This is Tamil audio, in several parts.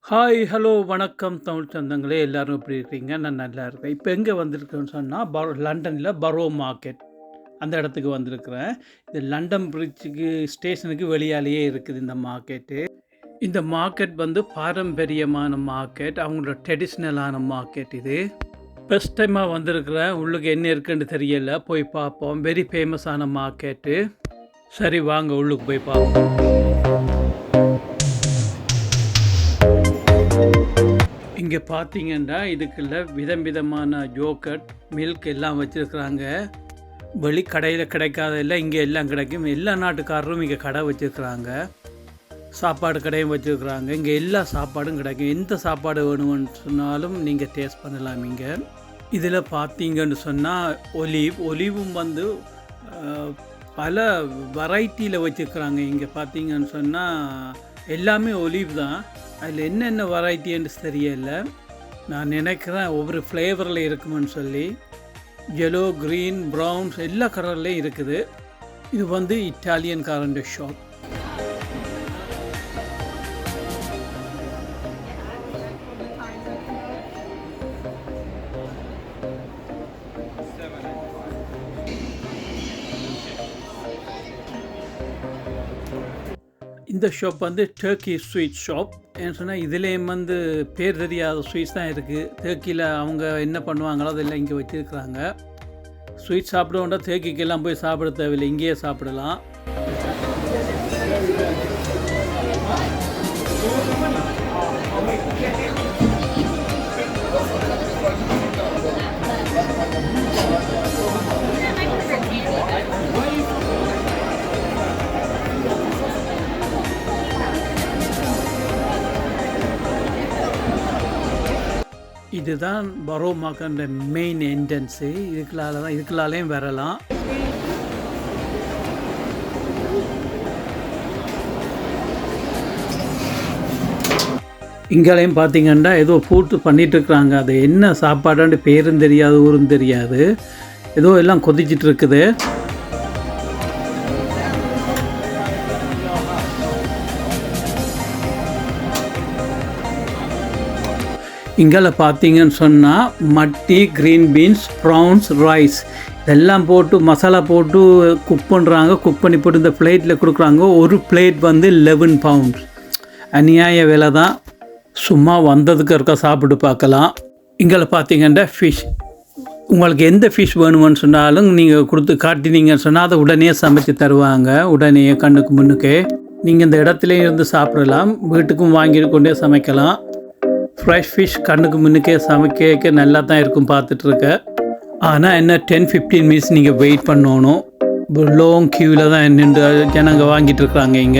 ஹாய், ஹலோ, வணக்கம் தமிழ் சொந்தங்களே! எல்லாரும் எப்படி இருக்கீங்க? நான் நல்லா இருக்கேன். இப்போ எங்கே வந்திருக்கேன்னு சொன்னால், லண்டனில் பரோ மார்க்கெட் அந்த இடத்துக்கு வந்திருக்கிறேன். இது லண்டன் பிரிட்ஜுக்கு ஸ்டேஷனுக்கு வெளியாலேயே இருக்குது இந்த மார்க்கெட்டு. இந்த மார்க்கெட் வந்து பாரம்பரியமான மார்க்கெட், அவங்களோட ட்ரெடிஷ்னலான மார்க்கெட் இது. ஃபஸ்ட் டைமாக வந்திருக்கிறேன். உள்ளுக்கு என்ன இருக்குன்னு தெரியல, போய் பார்ப்போம். வெரி ஃபேமஸான மார்க்கெட்டு. சரி, வாங்க உள்ளுக்கு போய் பார்ப்போம். இங்கே பார்த்தீங்கன்னா இதுக்குள்ள விதமான யோகர்ட், மில்க் எல்லாம் வச்சுருக்குறாங்க. வெளி கடையில் கிடைக்காதெல்லாம் இங்கே எல்லாம் கிடைக்கும். எல்லா நாட்டுக்காரரும் இங்கே கடை வச்சுருக்குறாங்க. சாப்பாடு கடையும் வச்சுருக்குறாங்க. இங்கே எல்லா சாப்பாடும் கிடைக்கும். எந்த சாப்பாடு வேணும்னு சொன்னாலும் நீங்கள் டேஸ்ட் பண்ணலாம். இங்கே இதில் பார்த்தீங்கன்னு சொன்னால் ஒலிவும் வந்து பல வெரைட்டியில் வச்சுருக்குறாங்க. இங்கே பார்த்தீங்கன்னு சொன்னால் எல்லாமே ஒலிவ் தான். அதில் என்னென்ன வெரைட்டின்னு தெரியல. நான் நினைக்கிறேன் ஒவ்வொரு ஃப்ளேவரில் இருக்குமென்னு சொல்லி. எல்லோ, க்ரீன், ப்ரௌன்ஸ் எல்லா கலர்லேயும் இருக்குது. இது வந்து இட்டாலியன்காரண்ட ஷாப். இந்த ஷாப் வந்து டர்க்கி ஸ்வீட் ஷாப். ஏன்னு சொன்னால் இதுலேயும் வந்து பேர் தெரியாத ஸ்வீட்ஸ் தான் இருக்குது. டர்க்கியில் அவங்க என்ன பண்ணுவாங்களோ அதெல்லாம் இங்கே வச்சுருக்குறாங்க. ஸ்வீட் சாப்பிடுவோண்டா டர்க்கிக்கெல்லாம் போய் சாப்பிட தேவையில்லை, இங்கேயே சாப்பிடலாம். இதுதான் பரோ மார்க்கெட் மெயின் என்ட்ரன்ஸு. இதுக்குள்ளாலையும் வரலாம். இங்கேயும் பார்த்தீங்கன்னா ஏதோ ஃபுட்டு பண்ணிகிட்ருக்குறாங்க. அது என்ன சாப்பாடுன்னு பேரும் தெரியாது, ஊரும் தெரியாது. ஏதோ எல்லாம் கொதிச்சிட்டு இருக்குது. இங்கே பார்த்தீங்கன்னு சொன்னால் மட்டி, க்ரீன் பீன்ஸ், ப்ரான்ஸ், ரைஸ் இதெல்லாம் போட்டு மசாலா போட்டு குக் பண்ணுறாங்க. குக் பண்ணி போட்டு இந்த பிளேட்டில் கொடுக்குறாங்க. ஒரு பிளேட் வந்து 11 பவுண்ட்ஸ். அநியாய விலை தான். சும்மா வந்ததுக்கு இருக்க சாப்பிட்டு பார்க்கலாம். இங்கே பார்த்தீங்கன்னா ஃபிஷ். உங்களுக்கு எந்த ஃபிஷ் வேணுமென்னு சொன்னாலும் நீங்கள் கொடுத்து காட்டினீங்கன்னு சொன்னால் அதை உடனே சமைச்சு தருவாங்க. உடனே கண்ணுக்கு முன்னுக்கே நீங்கள் இந்த இடத்துல இருந்து சாப்பிடலாம். வீட்டுக்கும் வாங்கிட்டு கொண்டே சமைக்கலாம். ஃப்ரெஷ் ஃபிஷ் கண்ணுக்கு முன்னுக்கே சமைக்க நல்லா தான் இருக்கும் பார்த்துட்ருக்க. ஆனால் என்ன 10-15 மினிட்ஸ் நீங்கள் வெயிட் பண்ணணும். லாங் க்யூவில் தான் நின்று ஜனங்க வாங்கிட்டு இருக்கிறாங்க.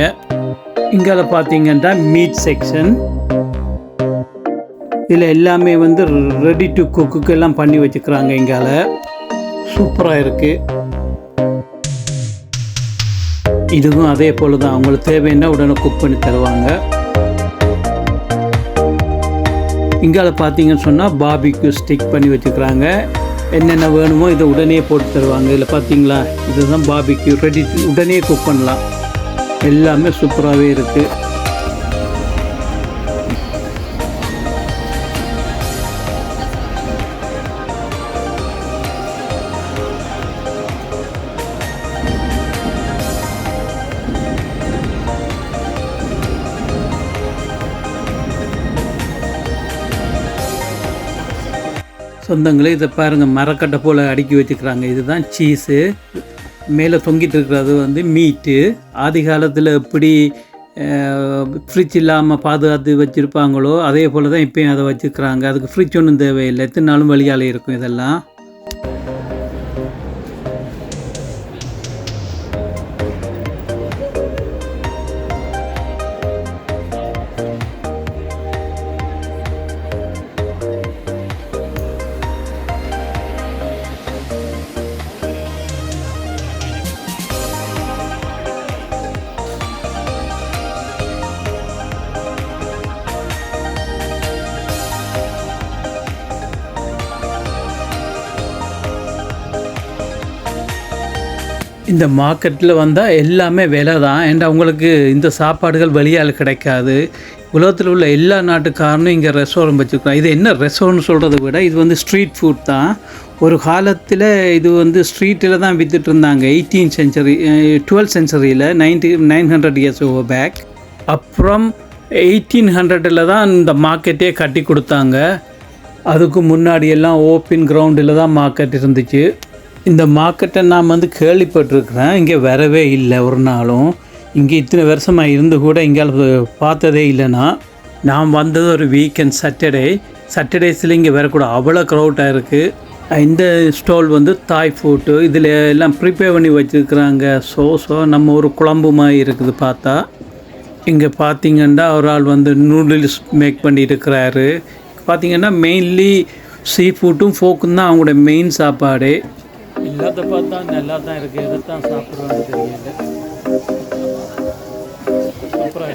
இங்கே பார்த்தீங்கன்னா மீட் செக்ஷன். இதில் எல்லாமே வந்து ரெடி டு குக்கு எல்லாம் பண்ணி வச்சுக்கிறாங்க. இங்கால சூப்பராக இருக்குது. இதுவும் அதே போல் தான். அவங்களுக்கு தேவைன்னா உடனே குக் பண்ணி தருவாங்க. இங்கே பார்த்தீங்கன்னு சொன்னால் பார்பிக்யூ ஸ்டிக் பண்ணி வச்சுக்கிறாங்க. என்னென்ன வேணுமோ இதை உடனே போட்டு தருவாங்க. இதில் பார்த்தீங்களா, இதுதான் பார்பிக்யூ ரெடி, உடனே குக் பண்ணலாம். எல்லாமே சூப்பராகவே இருக்குது. சொந்தங்களே இதை பாருங்கள், மரக்கட்டை போல் அடுக்கி வச்சுக்கிறாங்க. இதுதான் சீஸு. மேலே தொங்கிட்டு இருக்கிறது வந்து மீட்டு. ஆதி காலத்தில் எப்படி ஃப்ரிட்ஜ் இல்லாமல் பாதுகாத்து வச்சுருப்பாங்களோ அதே போல் தான் இப்போயும் அதை வச்சுக்கிறாங்க. அதுக்கு ஃப்ரிட்ஜ் ஒன்றும் தேவையில்லை, எத்தனை நாளும் வெளியால் இருக்கும் இதெல்லாம். இந்த மார்க்கெட்டில் வந்தால் எல்லாமே விலை தான். ஏன்னா உங்களுக்கு இந்த சாப்பாடுகள் வெளியால் கிடைக்காது. உலகத்தில் உள்ள எல்லா நாட்டுக்காரனும் இங்கே ரெஸ்டாரண்ட் வச்சுருக்காங்க. இது என்ன ரெஸ்டாரண்ட் சொல்கிறத விட இது வந்து ஸ்ட்ரீட் ஃபுட் தான். ஒரு காலத்தில் இது வந்து ஸ்ட்ரீட்டில் தான் விற்றுட்டு இருந்தாங்க. 18th century 12th centuryயில் 900 years back. அப்புறம் 1800 தான் இந்த மார்க்கெட்டே கட்டி கொடுத்தாங்க. அதுக்கு முன்னாடி எல்லாம் ஓப்பன் கிரவுண்டில் தான் மார்க்கெட் இருந்துச்சு. இந்த மார்க்கெட்டை நான் வந்து கேள்விப்பட்டிருக்கிறேன், இங்கே வரவே இல்லை ஒரு நாளும். இங்கே இத்தனை வருஷமாக இருந்து கூட இங்கே பார்த்ததே இல்லைன்னா. நான் வந்தது ஒரு வீக்கெண்ட் சாட்டர்டேஸில் இங்கே வரக்கூடாது, அவ்வளோ க்ரௌட்டாக இருக்குது. இந்த ஸ்டால் வந்து தாய் ஃபுட்டு, இதில் எல்லாம் ப்ரிப்பேர் பண்ணி வச்சுருக்குறாங்க. ஸோ நம்ம ஒரு குழம்பு மாதிரி இருக்குது பார்த்தா. இங்கே பார்த்திங்கன்னா ஒரு ஆள் வந்து நூடுல்ஸ் மேக் பண்ணியிருக்கிறாரு. பார்த்திங்கன்னா மெயின்லி சீ ஃபுட்டும் ஃபோக்கும் தான் அவங்களோட மெயின் சாப்பாடு. இல்லாத பார்த்தா நல்லா தான் இருக்குது, எதை தான் சாப்பிட்றான்னு தெரியல. அப்புறம்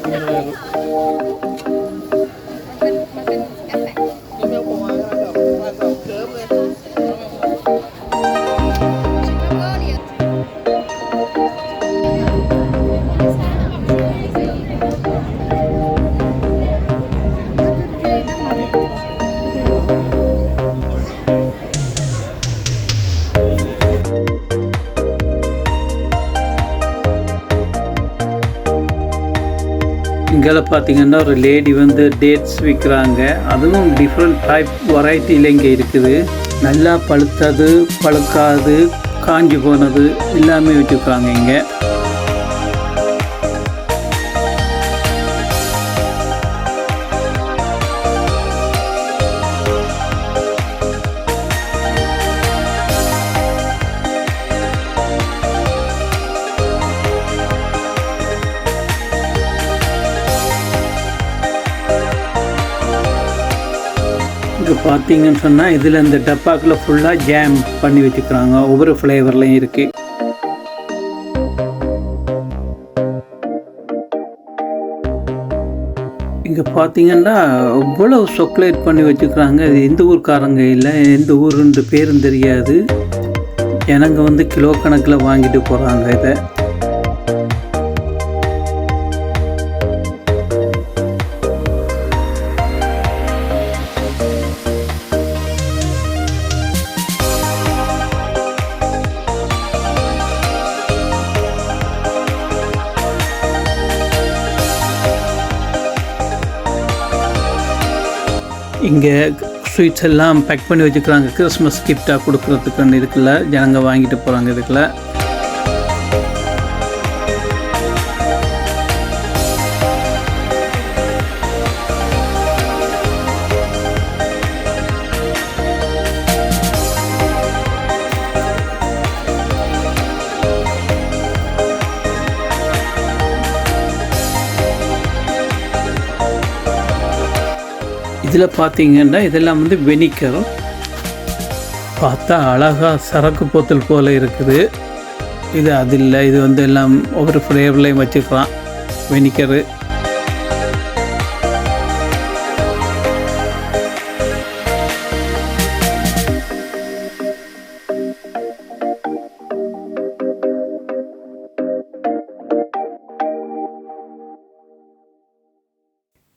இங்கே பார்த்தீங்கன்னா ஒரு லேடி வந்து டேட்ஸ் விற்கிறாங்க. அதுவும் டிஃப்ரெண்ட் டைப் வெரைட்டியில் இங்கே இருக்குது. நல்லா பழுத்தது, பழுக்காது, காஞ்சி போனது எல்லாமே வச்சுருக்காங்க இங்கே. இங்கே பார்த்தீங்கன்னு சொன்னால் இதில் இந்த டப்பாக்கில் ஃபுல்லாக ஜாம் பண்ணி வச்சுக்கிறாங்க. ஒவ்வொரு ஃப்ளேவர்லையும் இருக்குது. இங்கே பார்த்தீங்கன்னா இவ்வளோ சாக்லேட் பண்ணி வச்சுக்கிறாங்க. இது எந்த ஊருக்காரங்க இல்லை, எந்த ஊருன்ற பேரும் தெரியாது. ஜனங்க வந்து கிலோ கணக்கில் வாங்கிட்டு போகிறாங்க இதை. இங்கே ஸ்வீட்ஸ் எல்லாம் பேக் பண்ணி வச்சுக்கிறாங்க, கிறிஸ்மஸ் கிஃப்டாக கொடுக்குறதுக்குன்னு. இதுக்குள்ள ஜனங்க வாங்கிட்டு போகிறாங்க. இதுக்குள்ள இதில் பார்த்தீங்கன்னா இதெல்லாம் வந்து வெனிகர். பார்த்தா அழகாக சரக்கு போத்தல் போல் இருக்குது. இது அது இல்லை, இது வந்து எல்லாம் ஒவ்வொரு ஃப்ளேவர்லையும் வச்சுக்கலாம் வெனிகரு.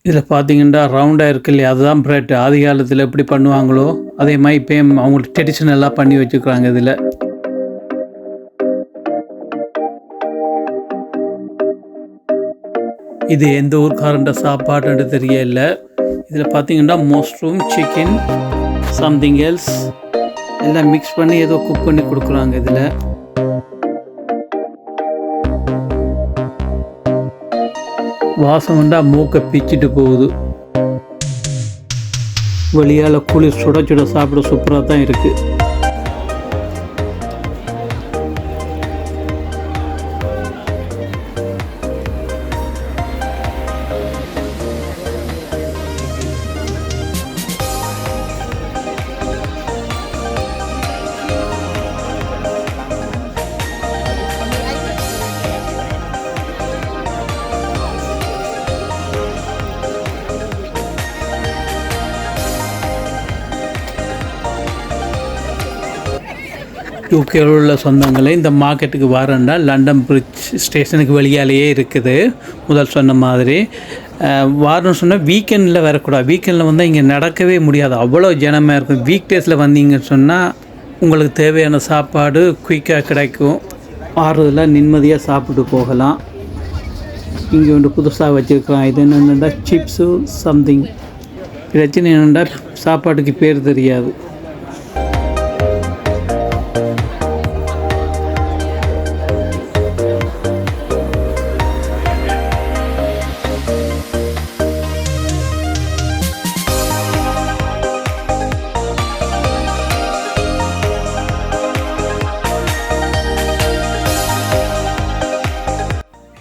இதில் பார்த்தீங்கன்னா ரவுண்டாக இருக்கு இல்லையா, அதுதான் ப்ரெட். ஆதி காலத்தில் எப்படி பண்ணுவாங்களோ அதே மாதிரி இப்போயும் அவங்களுக்கு ட்ரெடிஷ்னலாக பண்ணி வச்சுக்கிறாங்க. இதில் இது எந்த ஊருக்காரண்ட சாப்பாடுன்றது தெரியல. இதில் பார்த்தீங்கன்னா மஷ்ரூம், சிக்கன், சம்திங் எல்ஸ் எல்லாம் மிக்ஸ் பண்ணி ஏதோ குக் பண்ணி கொடுக்குறாங்க. இதில் வாசம் வந்தால் மூக்கை பிச்சுட்டு போகுது. வெளியால் குளிர் சுட சுட சாப்பிட சூப்பராக தான் இருக்குது. யூகேவில் உள்ள சொந்தங்களே, இந்த மார்க்கெட்டுக்கு வரேன்னா லண்டன் பிரிட்ஜ் ஸ்டேஷனுக்கு வெளியாலேயே இருக்குது. முதல் சொன்ன மாதிரி வாரம்னு சொன்னால் வீக்கெண்டில் வரக்கூடாது. வீக்கெண்டில் வந்தால் இங்கே நடக்கவே முடியாது, அவ்வளோ ஜனமாக இருக்கும். வீக் டேஸில் வந்தீங்கன்னு சொன்னால் உங்களுக்கு தேவையான சாப்பாடு குயிக்காக கிடைக்கும். ஆறுதலாக நிம்மதியாக சாப்பிட்டு போகலாம். இங்கே ஒன்று புதுசாக வச்சுருக்கலாம். இது என்னென்னா சிப்ஸு சம்திங். பிரச்சனை என்னென்னா சாப்பாட்டுக்கு பேர் தெரியாது.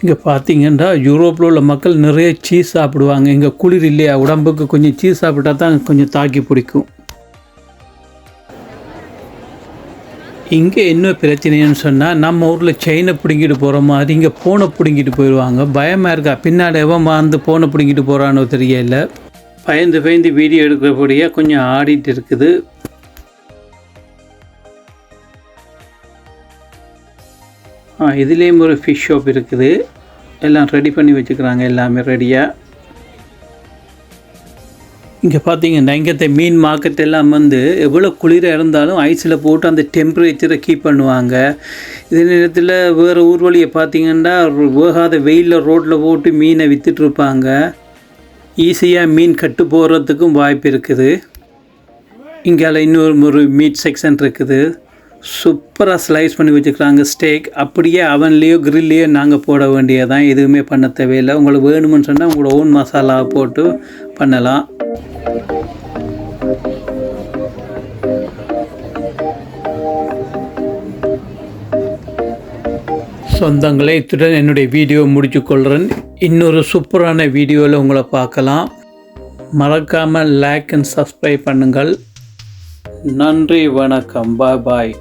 இங்கே பார்த்தீங்கன்னா யூரோப்பில் உள்ள மக்கள் நிறைய சீஸ் சாப்பிடுவாங்க. இங்கே குளிர் இல்லையா, உடம்புக்கு கொஞ்சம் சீஸ் சாப்பிட்டா தான் கொஞ்சம் தாக்கி பிடிக்கும். இங்கே என்ன பிரச்சனைன்னு சொன்னால் நம்ம ஊரில் செயினை பிடுங்கிட்டு போகிற மாதிரி இங்கே ஃபோனை பிடுங்கிட்டு போயிடுவாங்க. பயமாக இருக்கா, பின்னாடி எவன் வந்து ஃபோனை பிடுங்கிட்டு போகிறானோ தெரியல. பயந்து வீடியோ எடுக்கிறபடியாக கொஞ்சம் ஆடிட்டு இருக்குது. இதுலேயும் ஒரு ஃபிஷ் ஷாப் இருக்குது. எல்லாம் ரெடி பண்ணி வச்சுக்கிறாங்க, எல்லாமே ரெடியாக. இங்கே பார்த்தீங்கன்னா இங்கே மீன் மார்க்கெட் எல்லாம் வந்து எவ்வளோ குளிராக இருந்தாலும் ஐஸில் போட்டு அந்த டெம்பரேச்சரை கீப் பண்ணுவாங்க. இதே நேரத்தில் வேறு ஊர் வழியை பார்த்தீங்கன்னா வேகாத வெயிலில் ரோட்டில் போட்டு மீனை விற்றுட்ருப்பாங்க. ஈஸியாக மீன் கட்டு போகிறதுக்கும் வாய்ப்பு இருக்குது. இங்கே இன்னொரு மீட் செக்ஷன் இருக்குது. சூப்பராக ஸ்லைஸ் பண்ணி வச்சுக்கிறாங்க ஸ்டேக். அப்படியே அவன்லேயோ கிரில்லையோ நாங்கள் போட வேண்டியதான், எதுவுமே பண்ண தேவையில்லை. உங்களுக்கு வேணுமென்னு சொன்னால் உங்களோட ஓன் மசாலாவை போட்டு பண்ணலாம். சொந்தங்களே, இத்துடன் என்னுடைய வீடியோ முடிச்சுக்கொள்கிறேன். இன்னொரு சூப்பரான வீடியோவில் உங்களை பார்க்கலாம். மறக்காமல் லைக் அண்ட் சப்ஸ்கிரைப் பண்ணுங்கள். நன்றி, வணக்கம், பாய்.